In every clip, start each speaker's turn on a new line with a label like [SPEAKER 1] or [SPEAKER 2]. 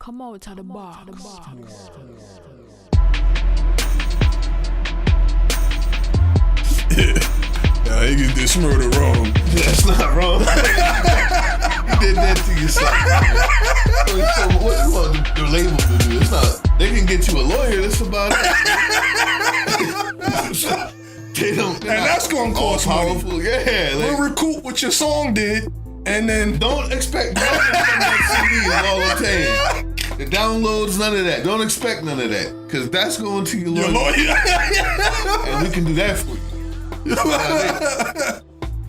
[SPEAKER 1] Come out to the bar.
[SPEAKER 2] Nah, he get this murder wrong.
[SPEAKER 3] That's not wrong. You did that to yourself. So what you want the label to do? It's not. They can get you a lawyer. That's about it. They don't.
[SPEAKER 2] And that's gonna cost money.
[SPEAKER 3] Yeah.
[SPEAKER 2] We'll recoup what your song did, and then
[SPEAKER 3] don't expect nothing from that CD is all I'm saying. The downloads, none of that. Don't expect none of that. Because that's going to your lawyer. And we can do that for you.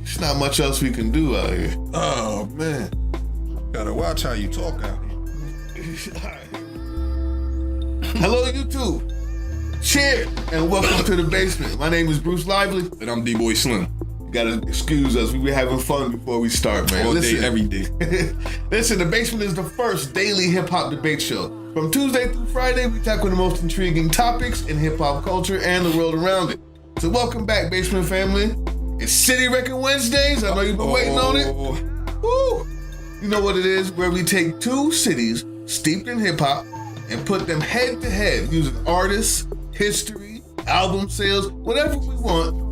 [SPEAKER 3] There's not much else we can do out here.
[SPEAKER 2] Oh, man. Gotta watch how you talk out here.
[SPEAKER 3] Hello, YouTube. Cheer and welcome to the basement. My name is Bruce Lively.
[SPEAKER 2] And I'm D-Boy Slim.
[SPEAKER 3] You gotta excuse us. We were having fun before we start, man.
[SPEAKER 2] All day, every day.
[SPEAKER 3] Listen, the basement is the first daily hip-hop debate show. From Tuesday through Friday, we tackle the most intriguing topics in hip-hop culture and the world around it. So welcome back, Basement family. It's City Record Wednesdays. I know you've been waiting on it. Woo! You know what it is, where we take two cities steeped in hip-hop and put them head-to-head using artists, history, album sales, whatever we want.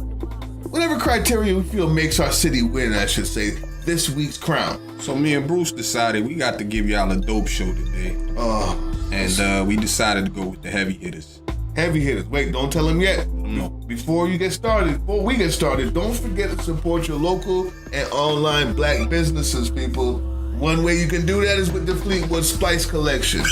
[SPEAKER 3] Whatever criteria we feel makes our city win, I should say, this week's crown.
[SPEAKER 2] So me and Bruce decided we got to give y'all a dope show today. And we decided to go with the heavy hitters.
[SPEAKER 3] Heavy hitters. Wait, don't tell them yet.
[SPEAKER 2] No.
[SPEAKER 3] Before we get started, don't forget to support your local and online black businesses, people. One way you can do that is with the Fleetwood Spice Collection.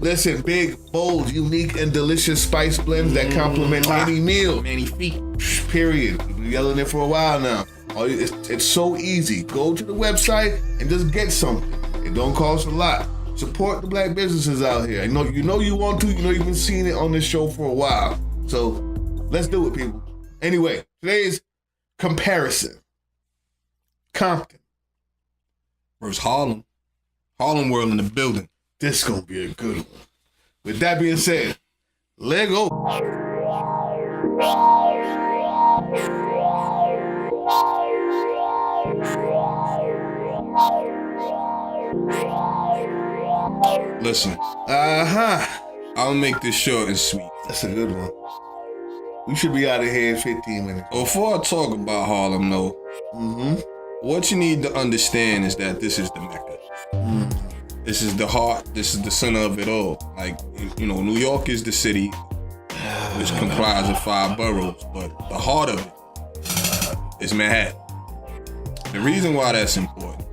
[SPEAKER 3] Listen, big, bold, unique, and delicious spice blends that complement any meal.
[SPEAKER 2] Many feet.
[SPEAKER 3] Period. We've been yelling it for a while now. It's so easy. Go to the website and just get something. It don't cost a lot. Support the black businesses out here. I know you want to. You know you've been seeing it on this show for a while. So let's do it, people. Anyway, today's comparison. Compton
[SPEAKER 2] versus Harlem. Harlem World in the building.
[SPEAKER 3] This gonna be a good one. With that being said, let go.
[SPEAKER 2] Listen. I'll make this short and sweet.
[SPEAKER 3] That's a good one. We should be out of here in 15 minutes.
[SPEAKER 2] Before I talk about Harlem, though, what you need to understand is that this is the Mecca. This is the heart. This is the center of it all. Like, you know, New York is the city, which comprises of 5 boroughs, but the heart of it is Manhattan. The reason why that's important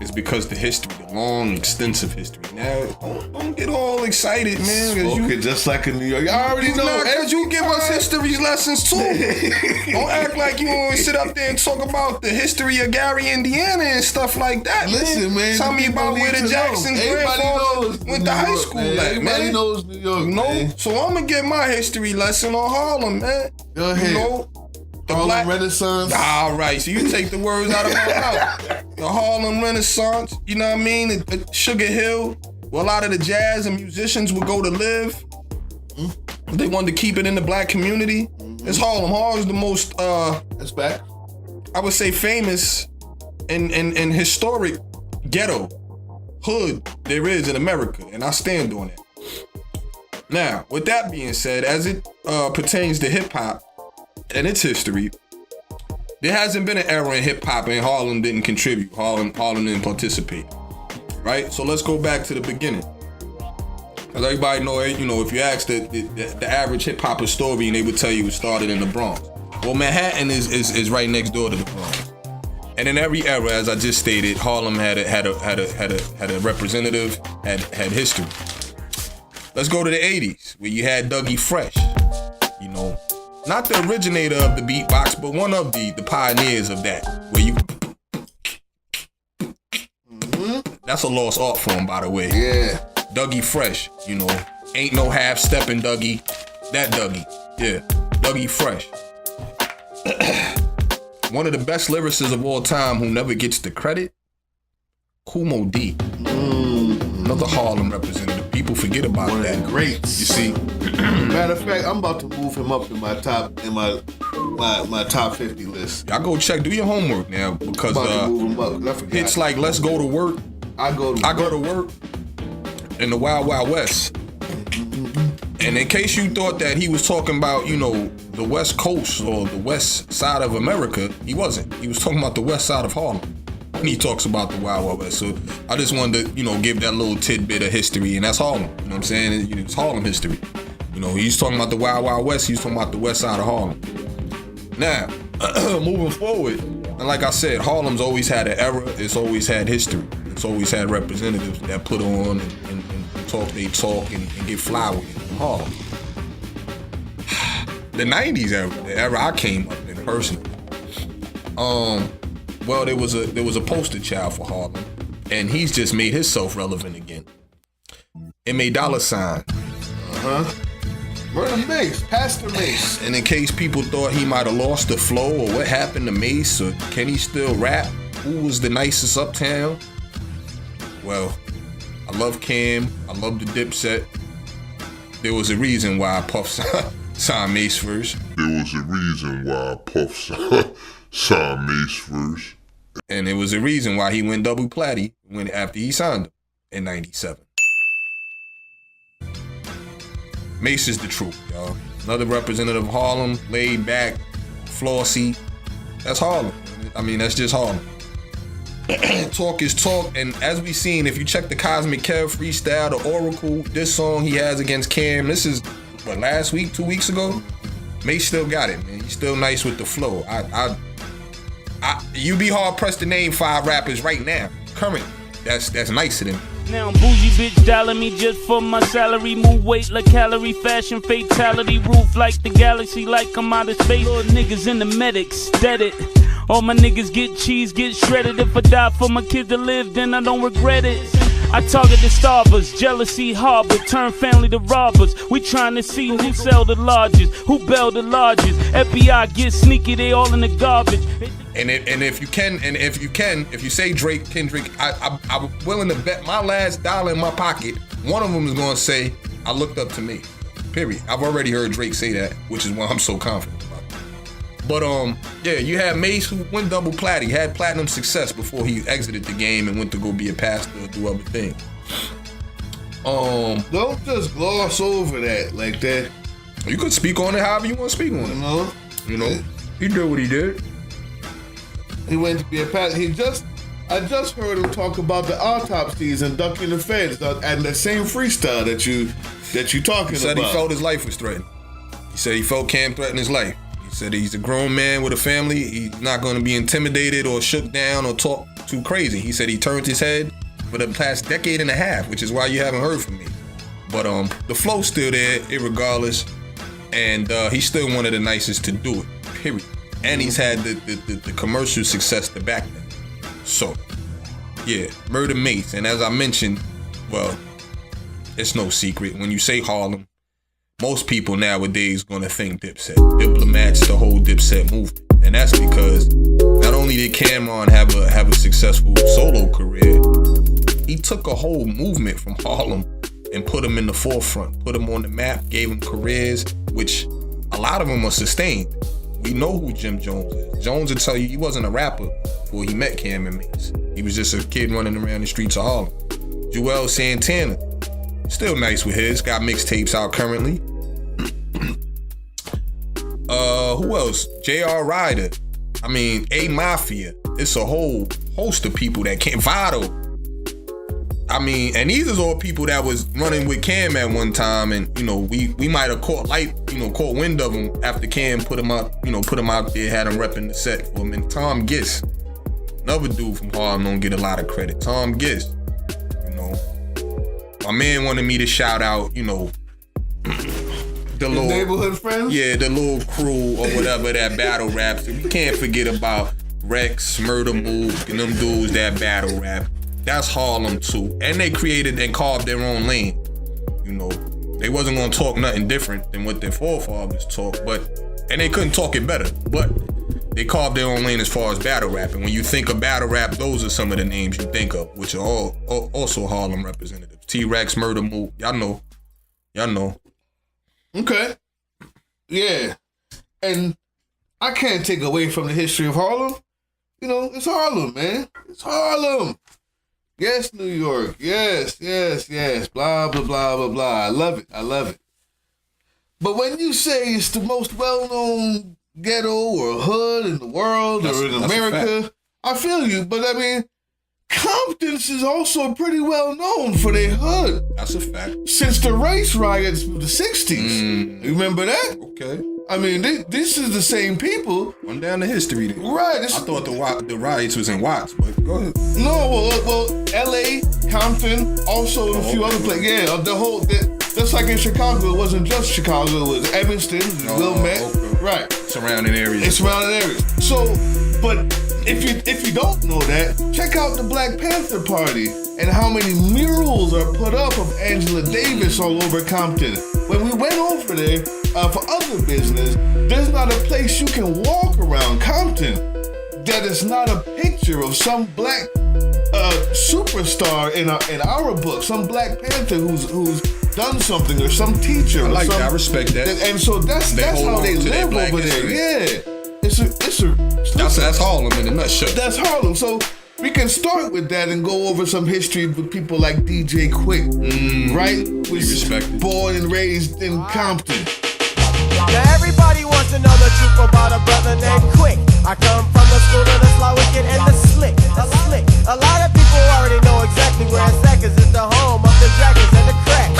[SPEAKER 2] is because the history, the long, extensive history. Now, don't get all excited, man.
[SPEAKER 3] Okay, just like in New York. I already know.
[SPEAKER 2] Because you give us history lessons, too. Don't act like you always sit up there and talk about the history of Gary, Indiana and stuff like that,
[SPEAKER 3] Listen, man.
[SPEAKER 2] Tell me about where the Jacksons grandfather went to high school at, man.
[SPEAKER 3] Everybody knows New York, man.
[SPEAKER 2] So I'm going to get my history lesson on Harlem, man.
[SPEAKER 3] Go ahead.
[SPEAKER 2] You know, the
[SPEAKER 3] Harlem Renaissance.
[SPEAKER 2] All right, so you take the words out of my mouth. The Harlem Renaissance, you know what I mean? The Sugar Hill, where a lot of the jazz and musicians would go to live. They wanted to keep it in the black community. It's Harlem. Harlem's the most,
[SPEAKER 3] that's back.
[SPEAKER 2] I would say, famous and historic ghetto hood there is in America, and I stand on it. Now, with that being said, as it pertains to hip hop and its history, there hasn't been an era in hip hop and Harlem didn't contribute. Harlem didn't participate, right? So let's go back to the beginning. As everybody know, you know, if you ask the average hip hop historian, they would tell you it started in the Bronx. Well, Manhattan is right next door to the Bronx, and in every era, as I just stated, Harlem had a representative, had history. Let's go to the '80s, where you had Dougie Fresh, you know. Not the originator of the beatbox, but one of the pioneers of that. Where you... That's a lost art form, by the way.
[SPEAKER 3] Yeah.
[SPEAKER 2] Dougie Fresh, you know. Ain't no half-stepping Dougie. That Dougie. Yeah. Dougie Fresh. One of the best lyricists of all time who never gets the credit. Kumo D. Another Harlem representative. People forget about
[SPEAKER 3] one
[SPEAKER 2] that.
[SPEAKER 3] Of the greats.
[SPEAKER 2] You see?
[SPEAKER 3] Matter of fact, I'm about to move him up in my top 50 list.
[SPEAKER 2] Y'all go check, do your homework now, because
[SPEAKER 3] I'm about to move him up, 'cause I forgot.
[SPEAKER 2] Hits like Let's Go to Work.
[SPEAKER 3] I go to work.
[SPEAKER 2] in the Wild Wild West. And in case you thought that he was talking about, the West Coast or the West side of America, he wasn't. He was talking about the West side of Harlem when he talks about the Wild Wild West. So I just wanted to, give that little tidbit of history, and that's Harlem. You know what I'm saying? It's Harlem history. He's talking about the Wild Wild West. He's talking about the West side of Harlem. Now, moving forward, and like I said, Harlem's always had an era. It's always had history. It's always had representatives that put on and talk they talk and get fly with it in Harlem. The 90s era, the era I came up in personally. Well, there was a poster child for Harlem, and he's just made himself relevant again. M.A. $sign.
[SPEAKER 3] Murder Mace, Pastor Mace.
[SPEAKER 2] And in case people thought he might have lost the flow or what happened to Mace or can he still rap? Who was the nicest uptown? Well, I love Cam. I love the Dipset. There was a reason why Puff signed Mace first.
[SPEAKER 1] Signed Mace first.
[SPEAKER 2] And there was a reason why he went double platy after he signed him in 97. Mace is the truth, y'all. Another representative of Harlem, laid back, flossy. That's Harlem. I mean, that's just Harlem. Talk is talk, and as we seen, if you check the Cosmic Kev freestyle, the Oracle, this song he has against Cam, this is, last week, 2 weeks ago? Mace still got it, man. He's still nice with the flow. You be hard pressed to name 5 rappers right now, current, that's nicer than me.
[SPEAKER 4] Now I'm bougie bitch dialing me just for my salary. Move weight like calorie, fashion fatality. Roof like the galaxy, like I'm out of space. Little niggas in the medics, dead it. All my niggas get cheese, get shredded. If I die for my kids to live, then I don't regret it. I target the starvers, jealousy harbor, turn family to robbers. We trying to see who sell the largest, who bail the largest. FBI get sneaky, they all in the garbage.
[SPEAKER 2] And if you say Drake, Kendrick, I'm willing to bet my last dollar in my pocket, one of them is gonna say, I looked up to me. Period. I've already heard Drake say that, which is why I'm so confident about it. But yeah, you had Mace who went double plat. He had platinum success before he exited the game and went to go be a pastor or do other things.
[SPEAKER 3] Don't just gloss over that like that.
[SPEAKER 2] You could speak on it however you want to speak on it. You know, he did what he did.
[SPEAKER 3] He went to be a pastor. I just heard him talk about the autopsies and ducking the feds and the same freestyle that you talking about.
[SPEAKER 2] He said he felt his life was threatened. He said he felt Cam threaten his life. He said he's a grown man with a family. He's not going to be intimidated or shook down or talk too crazy. He said he turned his head for the past decade and a half, which is why you haven't heard from me. But the flow's still there, irregardless, and he's still one of the nicest to do it. Period. And he's had the commercial success to back that. So, yeah, Murder Mace. And as I mentioned, well, it's no secret. When you say Harlem, most people nowadays gonna think Dipset. Diplomats, the whole Dipset movement. And that's because not only did Cameron have a successful solo career, he took a whole movement from Harlem and put them in the forefront, put them on the map, gave them careers, which a lot of them are sustained. We know who Jim Jones is. Jones will tell you he wasn't a rapper before he met Cam and Mace. He was just a kid running around the streets of Harlem. Joel Santana, still nice with his, got mixtapes out currently. Who else? J.R. Ryder. I mean, A-Mafia. It's a whole host of people that came. Vado. I mean, and these is all people that was running with Cam at one time, and we might have caught wind of them after Cam put him out there, had him repping the set for him. And Tom Gist, another dude from Harlem, don't get a lot of credit. Tom Gist, my man wanted me to shout out, the little
[SPEAKER 3] neighborhood friends.
[SPEAKER 2] Yeah, the little crew or whatever that battle raps. We can't forget about Rex, Murder Mook, and them dudes that battle rap. That's Harlem too. And they created and carved their own lane. They wasn't gonna talk nothing different than what their forefathers talked, and they couldn't talk it better. But they carved their own lane as far as battle rap. And when you think of battle rap, those are some of the names you think of, which are all also Harlem representatives. T-Rex, Murder Mook, y'all know.
[SPEAKER 3] Okay. Yeah. And I can't take away from the history of Harlem. It's Harlem, man. It's Harlem. Yes, New York. Yes. Blah, blah, blah, blah, blah. I love it. But when you say it's the most well-known ghetto or hood in the world or in America, I feel you. But I mean, Compton's is also pretty well known for their hood.
[SPEAKER 2] That's a fact.
[SPEAKER 3] Since the race riots of the 60s. You remember that?
[SPEAKER 2] Okay.
[SPEAKER 3] I mean, this is the same people.
[SPEAKER 2] Run down the history then.
[SPEAKER 3] Right.
[SPEAKER 2] I thought the riots was in Watts, but go ahead.
[SPEAKER 3] No, well, L.A., Compton, also a few other places. Yeah, the whole... Just like in Chicago, it wasn't just Chicago. It was Evanston, Wilmette. Okay. Right.
[SPEAKER 2] Surrounding areas.
[SPEAKER 3] It's surrounding areas. So, but if you don't know that, check out the Black Panther Party and how many murals are put up of Angela Davis all over Compton. When we went over there for other business, there's not a place you can walk around Compton that is not a picture of some black superstar in our book, some Black Panther who's done something, or some teacher.
[SPEAKER 2] I like that. I respect that.
[SPEAKER 3] And so that's how they live over there. Yeah, that's
[SPEAKER 2] Harlem in a nutshell.
[SPEAKER 3] That's Harlem. So we can start with that and go over some history with people like DJ Quick, right?
[SPEAKER 2] Respected.
[SPEAKER 3] Born and raised in Compton.
[SPEAKER 5] Now everybody wants to know the truth about a brother named Quick. I come from the school of the sly wicked and the slick. A lot of people already know exactly where it's at, 'cause it's the home of the dragons and the cracks.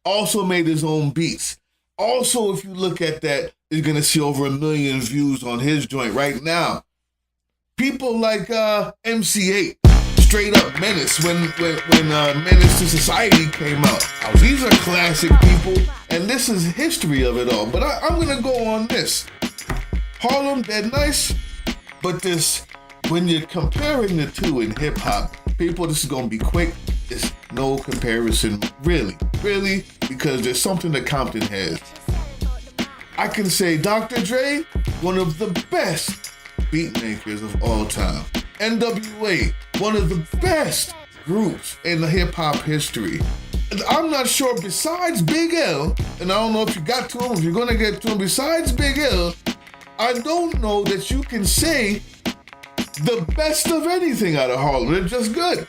[SPEAKER 3] Also made his own beats. Also, if you look at that, you're gonna see over 1 million views on his joint right now. People like MC8, straight up Menace, when Menace to Society came out. These are classic people, and this is history of it all. But I'm gonna go on this. Harlem, dead nice, but this, when you're comparing the two in hip hop, people, this is gonna be quick. There's no comparison, really, because there's something that Compton has. I can say Dr. Dre, one of the best beat makers of all time. N.w.a, one of the best groups in the hip hop history. And I'm not sure, besides Big L, and I don't know if you got to him, if you're gonna get to him, besides Big L, I don't know that you can say the best of anything out of Harlem. They're just good.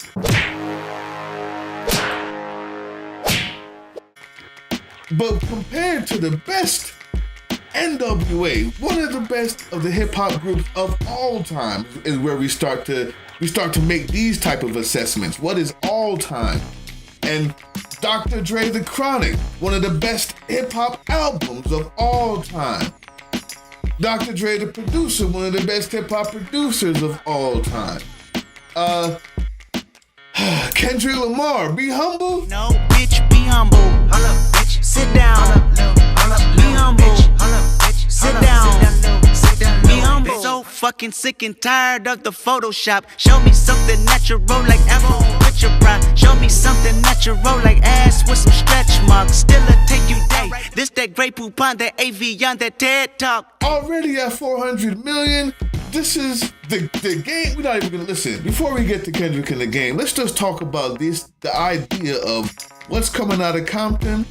[SPEAKER 3] But compared to the best, N.w.a, one of the best of the hip hop groups of all time, is where we start to make these type of assessments. What is all time? And Dr. Dre, The Chronic, one of the best hip hop albums of all time. Dr. Dre, the producer, one of the best hip hop producers of all time. Kendrick Lamar, Be Humble.
[SPEAKER 6] No, bitch, be humble. Bitch. Sit down. Be humble. Sit down. Be humble. So fucking sick and tired of the Photoshop. Show me something natural like apple with your bra. Show me something natural like ass with some stretch marks. Still a take you day. This that Grey Poupon, that AV on that TED Talk.
[SPEAKER 3] Already at 400 million. This is the game. We're not even gonna listen. Before we get to Kendrick in the game, let's just talk about the idea of what's coming out of Compton.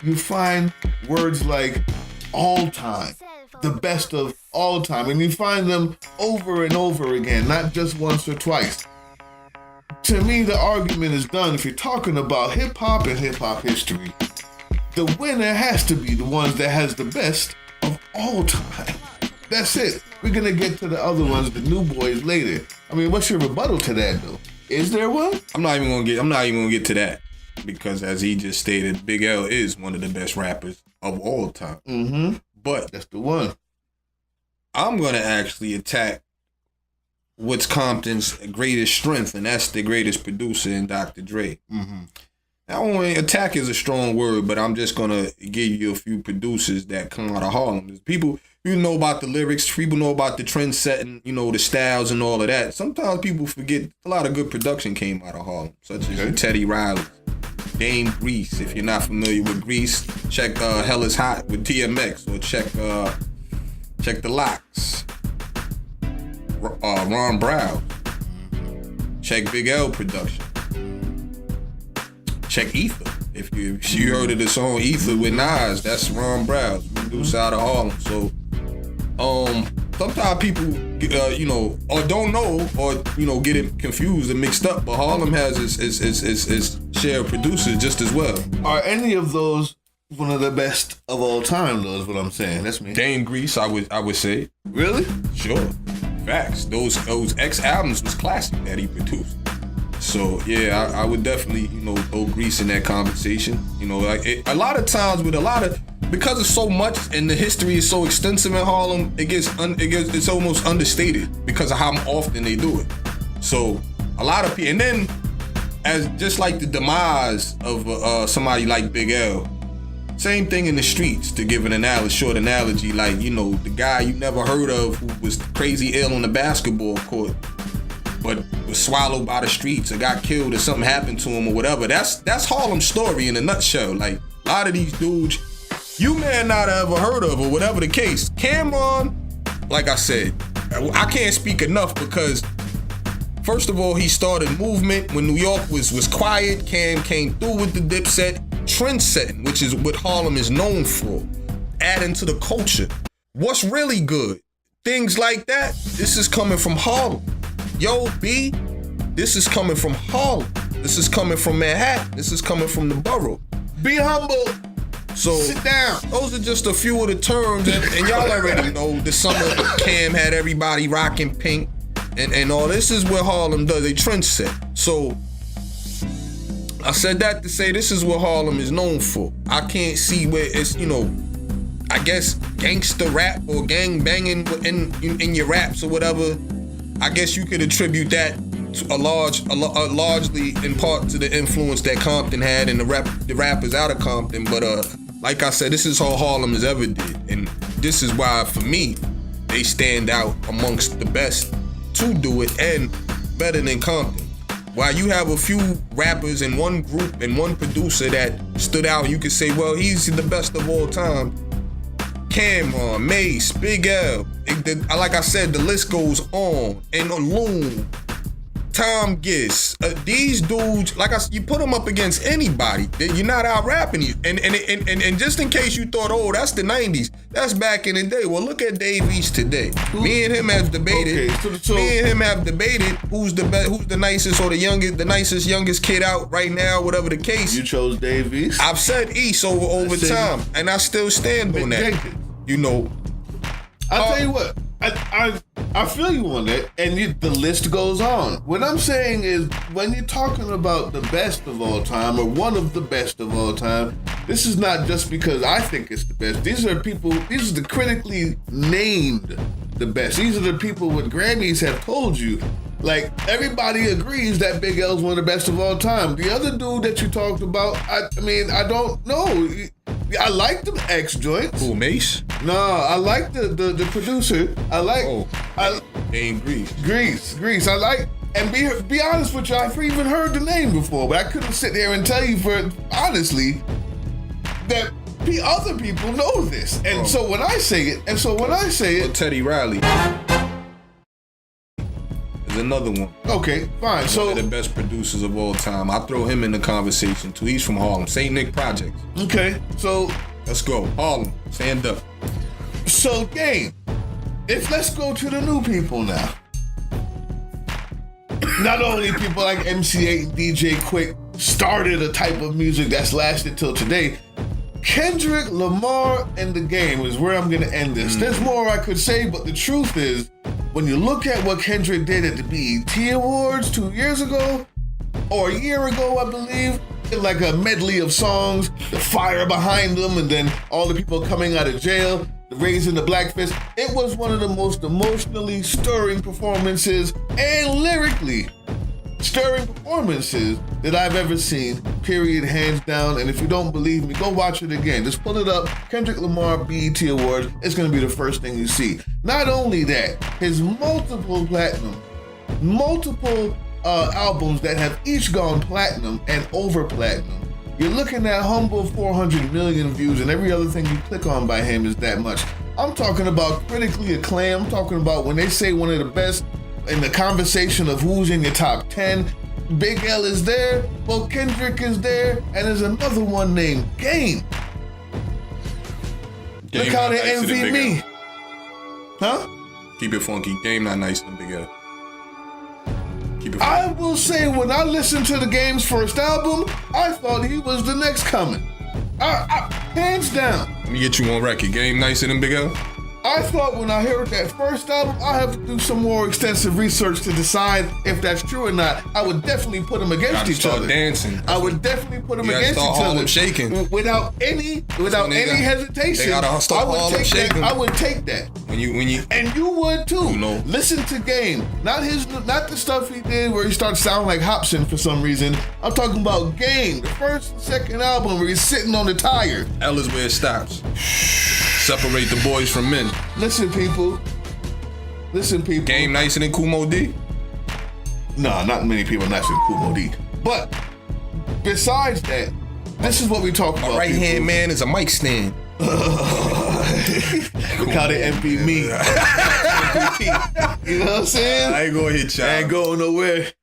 [SPEAKER 3] You find words like all time, the best of all time, and you find them over and over again, not just once or twice. To me, the argument is done. If you're talking about hip hop and hip hop history, the winner has to be the ones that has the best of all time. That's it. We're gonna get to the other ones, the new boys, later. I mean, what's your rebuttal to that, though? Is there one?
[SPEAKER 2] I'm not even gonna get to that, because as he just stated, Big L is one of the best rappers of all time.
[SPEAKER 3] Mm-hmm.
[SPEAKER 2] But
[SPEAKER 3] that's the one.
[SPEAKER 2] I'm gonna actually attack what's Compton's greatest strength, and that's the greatest producer in Dr. Dre.
[SPEAKER 3] Mm-hmm.
[SPEAKER 2] Now, attack is a strong word, but I'm just gonna give you a few producers that come out of Harlem. People, you know about the lyrics, people know about the trend setting, the styles and all of that. Sometimes people forget a lot of good production came out of Harlem, such as Teddy Riley, Dame Grease. If you're not familiar with Grease, check Hell is Hot with DMX, or check The Locks, Ron Brown. Check Big L production. Check Ether. If you heard of the song Ether with Nas, that's Ron Brown, producer out of Harlem. So, sometimes people, or don't know, or get it confused and mixed up. But Harlem has its share of producers just as well.
[SPEAKER 3] Are any of those one of the best of all time? Though is what I'm saying. That's me.
[SPEAKER 2] Dame Grease, I would say.
[SPEAKER 3] Really?
[SPEAKER 2] Sure. Facts. Those X albums was classic that he produced. So yeah, I would definitely throw Grease in that conversation. A lot of times because it's so much and the history is so extensive in Harlem, it's almost understated because of how often they do it. So a lot of people, and then as just like the demise of somebody like Big L, same thing in the streets. To give an short analogy, like the guy you never heard of who was crazy ill on the basketball court, but was swallowed by the streets or got killed or something happened to him or whatever. That's Harlem's story in a nutshell. Like a lot of these dudes you may not have ever heard of or whatever the case. Cameron, like I said, I can't speak enough because first of all, he started movement when New York was quiet. Cam came through with the Dipset, trend setting, which is what Harlem is known for, adding to the culture. What's really good? Things like that. This is coming from Harlem. Yo, B, this is coming from Harlem. This is coming from Manhattan. This is coming from the borough.
[SPEAKER 3] Be humble.
[SPEAKER 2] So
[SPEAKER 3] sit down.
[SPEAKER 2] Those are just a few of the terms, and y'all already know the summer Cam had everybody rocking pink and all. This is what Harlem does. They trend set. So I said that to say this is what Harlem is known for. I can't see where it's, I guess gangster rap or gang banging in your raps or whatever. I guess you could attribute that to largely in part to the influence that Compton had and the rappers out of Compton. But like I said, this is all Harlem has ever did, and this is why for me they stand out amongst the best to do it and better than Compton. While you have a few rappers in one group and one producer that stood out, you could say, well, he's the best of all time. Cameron, Mace, Big L, like I said, the list goes on. And Loon, Tom Giss, these dudes, you put them up against anybody. You're not out rapping you. And just in case you thought, oh, that's the 90s, that's back in the day. Well, look at Dave East today. Me and him have debated. Me and him have debated who's the best, who's the nicest or the nicest youngest kid out right now, whatever the case.
[SPEAKER 3] You chose Dave East.
[SPEAKER 2] I've said East over time, and I still stand on that.
[SPEAKER 3] I'll tell you what. I feel you on that, and the list goes on. What I'm saying is, when you're talking about the best of all time or one of the best of all time, this is not just because I think it's the best. These are the critically named the best. These are the people what Grammys have told you. Like, everybody agrees that Big L's one of the best of all time. The other dude that you talked about, I mean, I don't know. I like the X joints.
[SPEAKER 2] Who, Mace?
[SPEAKER 3] No, I like the producer. I like.
[SPEAKER 2] Ain't
[SPEAKER 3] Grease. I like. And be honest with you, I've even heard the name before, but I couldn't sit there and tell you honestly that other people know this. And so when I say it,
[SPEAKER 2] well, Teddy Riley is another one.
[SPEAKER 3] Okay, fine.
[SPEAKER 2] One of the best producers of all time. I throw him in the conversation too. He's from Harlem, St. Nick Projects.
[SPEAKER 3] Okay, so
[SPEAKER 2] let's go Harlem. Stand up.
[SPEAKER 3] So, Game, let's go to the new people now. Not only people like MC8 and DJ Quick started a type of music that's lasted till today. Kendrick Lamar and The Game is where I'm gonna end this. There's more I could say, but the truth is, when you look at what Kendrick did at the BET Awards 2 years ago, or a year ago, I believe, like a medley of songs, the fire behind them, and then all the people coming out of jail, raising the black fist. It was one of the most emotionally stirring performances and lyrically stirring performances that I've ever seen, period, hands down. And if you don't believe me, go watch it again. Just pull it up, Kendrick Lamar BET Awards. It's gonna be the first thing you see. Not only that, his multiple albums that have each gone platinum and over platinum. You're looking at humble 400 million views, and every other thing you click on by him is that much. I'm talking about critically acclaimed. I'm talking about when they say one of the best in the conversation of who's in your top 10, Big L is there, well, Kendrick is there, and there's another one named Game. Look how they envy me. Huh?
[SPEAKER 2] Keep it funky. Game not nice in the Big L. Keep it funky.
[SPEAKER 3] I will say, when I listened to the Game's first album, I thought he was the next coming. Hands down.
[SPEAKER 2] Let me get you on record. Game nicer than Big L?
[SPEAKER 3] I thought when I heard that first album, I have to do some more extensive research to decide if that's true or not. I would definitely put them against each other.
[SPEAKER 2] Dancing.
[SPEAKER 3] I would definitely put them
[SPEAKER 2] You gotta
[SPEAKER 3] against
[SPEAKER 2] start
[SPEAKER 3] each other.
[SPEAKER 2] Harlem shaking.
[SPEAKER 3] Without any hesitation.
[SPEAKER 2] They gotta start Harlem shaking.
[SPEAKER 3] I would take that.
[SPEAKER 2] When you
[SPEAKER 3] And you would too.
[SPEAKER 2] You know.
[SPEAKER 3] Listen to Game. Not the stuff he did where he started sounding like Hobson for some reason. I'm talking about Game, the first and second album where he's sitting on the tire.
[SPEAKER 2] L is where it stops. Separate the boys from men.
[SPEAKER 3] Listen, people.
[SPEAKER 2] Game nicer than Kumo D?
[SPEAKER 3] No, not many people nicer than Kumo D. But besides that, this is what we talk about.
[SPEAKER 2] My right hand man is a mic stand.
[SPEAKER 3] We call it MP me. You know what I'm saying?
[SPEAKER 2] I ain't gonna hit y'all.
[SPEAKER 3] I ain't going nowhere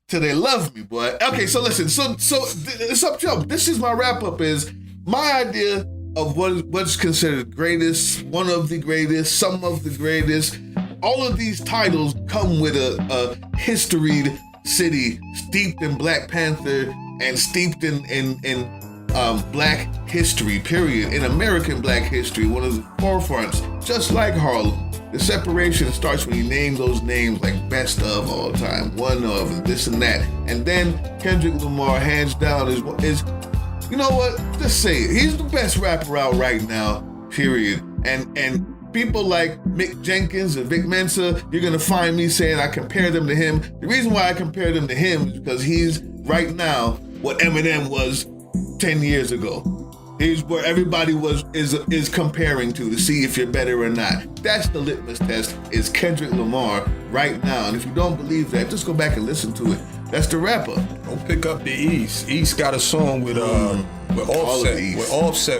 [SPEAKER 3] till they love me, boy. Okay, so listen. So it's up to y'all. This is my wrap up. Is my idea of what's considered greatest, one of the greatest, some of the greatest. All of these titles come with a historied city steeped in Black Panther and steeped in Black history, period. In American Black history, one of the forefronts, just like Harlem. The separation starts when you name those names like best of all time, one of, and this and that. And then Kendrick Lamar, hands down, is you know what? Just say it. He's the best rapper out right now, period. And people like Mick Jenkins and Vic Mensa, you're gonna find me saying I compare them to him. The reason why I compare them to him is because he's right now what Eminem was 10 years ago. He's where everybody is comparing to see if you're better or not. That's the litmus test, is Kendrick Lamar right now. And if you don't believe that, just go back and listen to it. That's the rapper.
[SPEAKER 2] Don't pick up the East. East got a song with Offset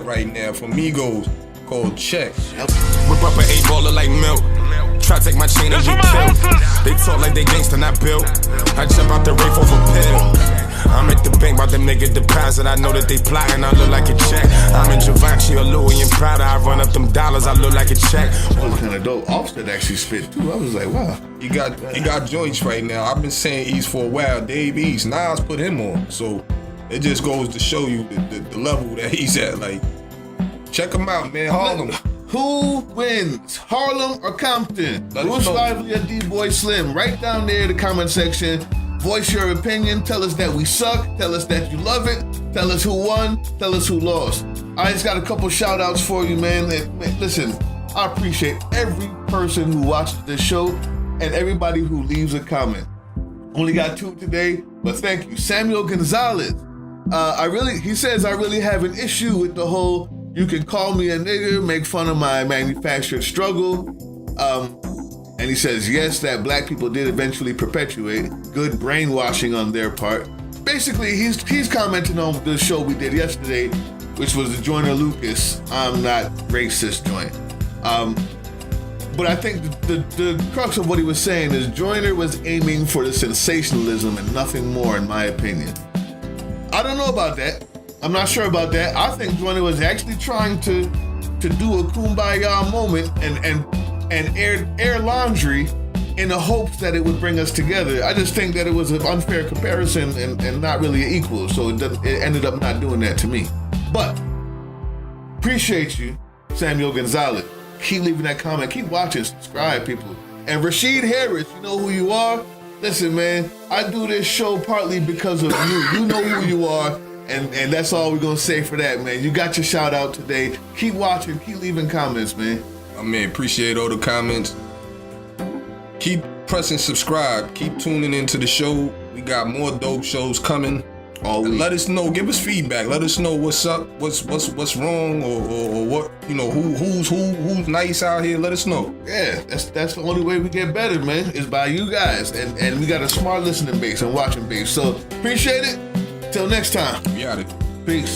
[SPEAKER 2] right now from Migos called Check.
[SPEAKER 7] Whip up an 8-baller like milk. Try to take my chain and get killed. They talk like they gangsta, not built. I jump out the roof off a pill. I'm at the bank about them nigga deposit. I know that they plotting, I look like a check. I'm in Givenchy or Louis and Prada. I run up them dollars, I look like a check.
[SPEAKER 3] That was kind of dope. Offset actually spit too. I was like, wow.
[SPEAKER 2] He got joints right now. I've been saying East for a while. Dave East, Nas put him on. So it just goes to show you the level that he's at. Like, check him out, man. Harlem.
[SPEAKER 3] Who wins, Harlem or Compton? Bruce Lively or D-Boy Slim? Right down there in the comment section. Voice your opinion. Tell us that we suck. Tell us that you love it. Tell us who won. Tell us who lost. I just got a couple shout outs for you, man. Listen, I appreciate every person who watches this show and everybody who leaves a comment. Only got 2 today, but thank you. Samuel Gonzalez. He says I really have an issue with the whole you can call me a nigger, make fun of my manufactured struggle. And he says, yes, that Black people did eventually perpetuate. Good brainwashing on their part. Basically, he's commenting on the show we did yesterday, which was the Joyner Lucas I'm not racist joint. But I think the crux of what he was saying is Joyner was aiming for the sensationalism and nothing more, in my opinion. I don't know about that. I'm not sure about that. I think Joyner was actually trying to do a kumbaya moment and air laundry in the hopes that it would bring us together. I just think that it was an unfair comparison and not really equal, so it ended up not doing that to me. But appreciate you, Samuel Gonzalez. Keep leaving that comment. Keep watching. Subscribe, people. And Rasheed Harris, you know who you are? Listen, man, I do this show partly because of you. You know who you are, and that's all we're gonna say for that, man. You got your shout out today. Keep watching. Keep leaving comments, man.
[SPEAKER 2] I mean, appreciate all the comments. Keep pressing subscribe. Keep tuning into the show. We got more dope shows coming. And let us know. Give us feedback. Let us know what's up, what's wrong, or what, you know, who's nice out here. Let us know.
[SPEAKER 3] Yeah, that's the only way we get better, man, is by you guys. And we got a smart listening base and watching base. So appreciate it. Till next time.
[SPEAKER 2] We out it.
[SPEAKER 3] Peace.